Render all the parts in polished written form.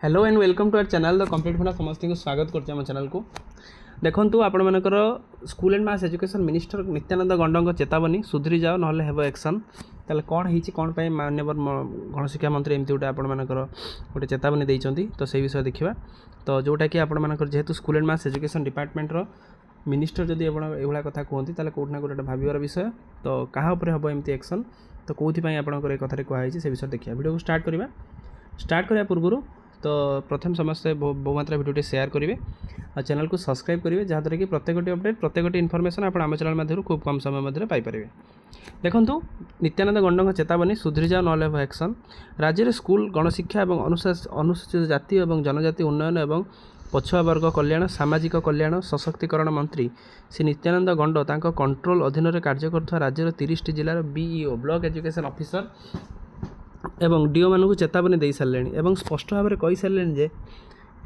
Hello and welcome to our channel the complete funda समस्त को स्वागत करते आम चैनल को। देखो आपण मानकर school and mass education minister Nityanand गंडा चेतावनी सुधरी जाओ ना हेब एक्शन ताले कौन होती कौन पर माननीय गणशिक्षा मंत्री एमती गोटे आपर गोटे चेतावनी देते तो से विषय देखा। तो जोटा कि आपर जेहेतु स्कूल एंड मास एजुकेशन डिपार्टमेंटर मिनिस्टर जदि एभला कथा कहते ताले कोट ना गोटे भावर विषय तो क्या हम एमती एक्शन तो कौन आपंकर कथार कहुई से विषय देखिए। वीडियो को स्टार्ट करने पूर्व तो प्रथम समस्ते बहु मात्रा भिडियो शेयर करेंगे और चैनल को सब्सक्राइब करेंगे जहाँद्वारा कि प्रत्येक अपडेट प्रत्येक इनफर्मेशन आप आम चैनल मध्य खूब कम समय मध्य पाइपर। देखो नित्यानंद गंडा चेतावनी सुधरी जाओ ना एक्शन। राज्य में स्कूल गणशिक्षा और अनुसूचित जाति और जनजाति उन्नयन और पछुआ वर्ग कल्याण सामाजिक कल्याण सशक्तिकरण मंत्री श्री नित्यानंद गंड तांको कंट्रोल अधीन में कार्य कर राज्यर 30 जिलार बीईओ ब्लॉक एजुकेशन ऑफिसर एवं डीओ मानू चेतावनी दे सारे और स्पष्ट भाव में कही सारे जे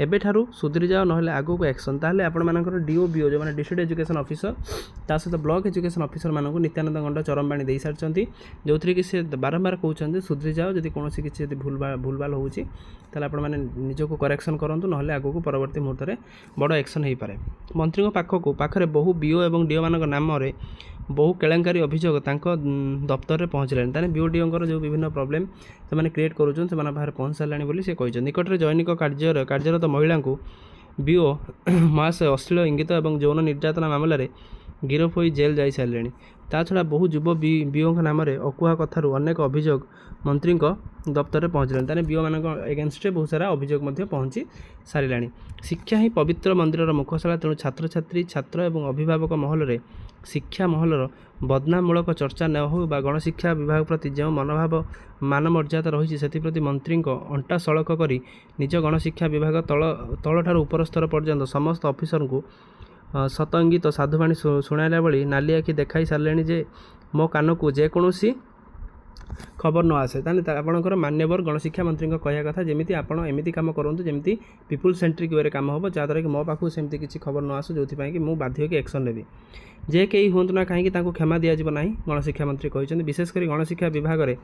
एबेठारू सुधरी जाओ ना आगू को एक्शन ताहले आपणकर डीओ बीओ जो मैंने डिस्ट्रिक्ट एजुकेशन ऑफिसर ता सहित ब्लॉक एजुकेशन ऑफिसर मानक नित्यानंद गंड चरमबाणी दे सारी जो थी कि सी बारंबार कहते सुधरी जाओ जब कौन किसी भूलभाल होची आपने निजक करेक्शन करूँ ना आगू परवर्ती मुहूर्त में बड़ एक्शन हो पाए। मंत्री पाखे बहु बीओ और डीओ मान नाम बहु केलेंकारी अभियोग दफ्तर में पहुँचलानी ताने बीओ डीओ जो विभिन्न प्रोब्लेम से क्रिएट करुँच से पाखे पहुँच सारे से कहते निकट में जैनिक कार्यरत महिला को बीओ महाशय अश्लील इंगित और यौन निर्यातना मामलें गिरफ हो जेल जा सारे। ता छड़ा बहु युव बीओ नाम अकुहा कथार अनेक अभियोग मंत्री दफ्तर में पहुँचलानी ताने बीओ मान एगेन्स्ट बहुत सारा अभियोग पहुँची सारे। शिक्षा ही पवित्र मंदिर मुखशाला तेणु छात्र छात्री छात्र और अभिभावक महल में शिक्षा महलर बदनामूलक चर्चा न हो गणशिक्षा विभाग प्रति जो मनोभाव मान मर्यादा रही से मंत्री अंटा सड़क कर निज गणशिक्षा विभाग तल ठार उपर स्तर पर्यंत समस्त ऑफिसर को सत इंगित साधुवाणी शुणाइला बेली नाली आखि देखाई सारे जे मो कान को जेकोसी खबर न आसे ताने आपणकर मान्यवर गणशिक्षा मंत्री कहया कथा जमी आप एमती कम करूँ जमी पीपुल सेंट्रिक वे कम हम जहाँद्वारा कि मो पाखु सेमती किसी खबर न आसू जो कि मुझे बाध्य कि एक्शन नेबी जे कई हूँ ना कहीं क्षमा दिज्व ना गणशिक्षा मंत्री कहते विशेषकर गणशिक्षा विभाग में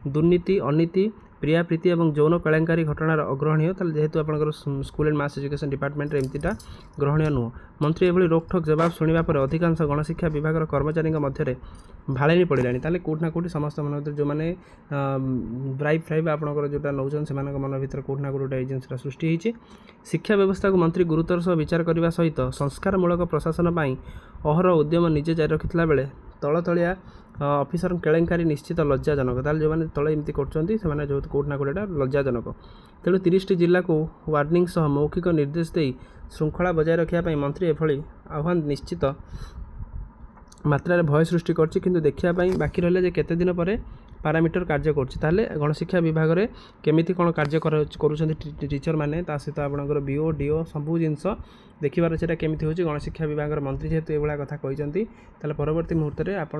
दुर्नीति अनीति प्रिया प्रीति और यौन केलेंकारी घटनार अग्रहणीय जेहेतु आपंकर school and mass education department एमतीटा ग्रहणीय नुह। मंत्री एभली रोकठोक जवाब शुणा पर अधिकांश गणशिक्षा विभाग कर्मचारी मध्य भाड़े पड़ानी ताले कोटना कोटी समस्त मन भर जो मैंने ब्राइब फ्राइब आपंकर जोटा नौ से मन भर कोटना कोटी जिनसा सृष्टि होती। शिक्षा व्यवस्था को मंत्री गुरुतर सह विचार करने सहित संस्कारमूलक प्रशासन पर अहर उद्यम निजे जारी रखिता बेले तल तलिया ऑफिसर केलेंकारी निश्चित लज्जाजनक ताल जो मैंने तले एमती कर जो कोटना कोटा लज्जाजनक। तेणु 30 जिला को वार्निंग सह मौखिक निर्देश दे श्रृंखला बजाय रखापी मंत्री एभली आह्वान निश्चित मात्रा भय सृष्टि करछि किंतु देखापी बाकी रहा केते दिन पर पारामीटर कार्य करें गणशिक्षा विभाग में केमिति कौन कार्य करुँच टीचर मैंने सहित आपंकर बीओ डीओ सबू जिनस देखार से केमी हो गणशिक्षा विभाग मंत्री जेहेतु ये कथा कहते परवर्ती मुहूर्त में आप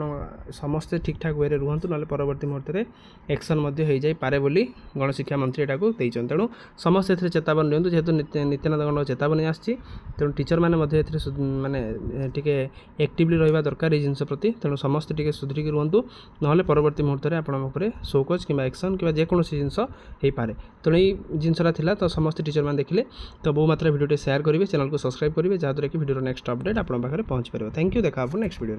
समस्ते ठीक ठाक वे रुहतु ना परवर्ती मुहूर्त में एक्शन हो जाए बोली गणशिक्षा मंत्री यहाँ देते। तेणु समस्त चेतावनी नियंतु जेहेतु नित्यानंद गंड चेतावनी आसी तेणु टीचर मैंने मानने टे एक्टिवली रहा दरकार जिनस प्रति तेणु समस्ते टे सुधरिक रुहतु ना परवर्ती मुहूर्त में आपरे शोकज कि एक्शन कि जेकोसी जिनस हो पाए। तेणु ये जिनसा था तो समस्त टीचर मैंने देखिले तो बहु मात्रा वीडियो शेयर करेंगे चैनल को सब्सक्राइब करेंगे जहाँद्वारा कि वीडियो नेक्स्ट अपडेट आप पाखे पहुँच पार। थैंक यू देखा नेक्स्ट वीडियो।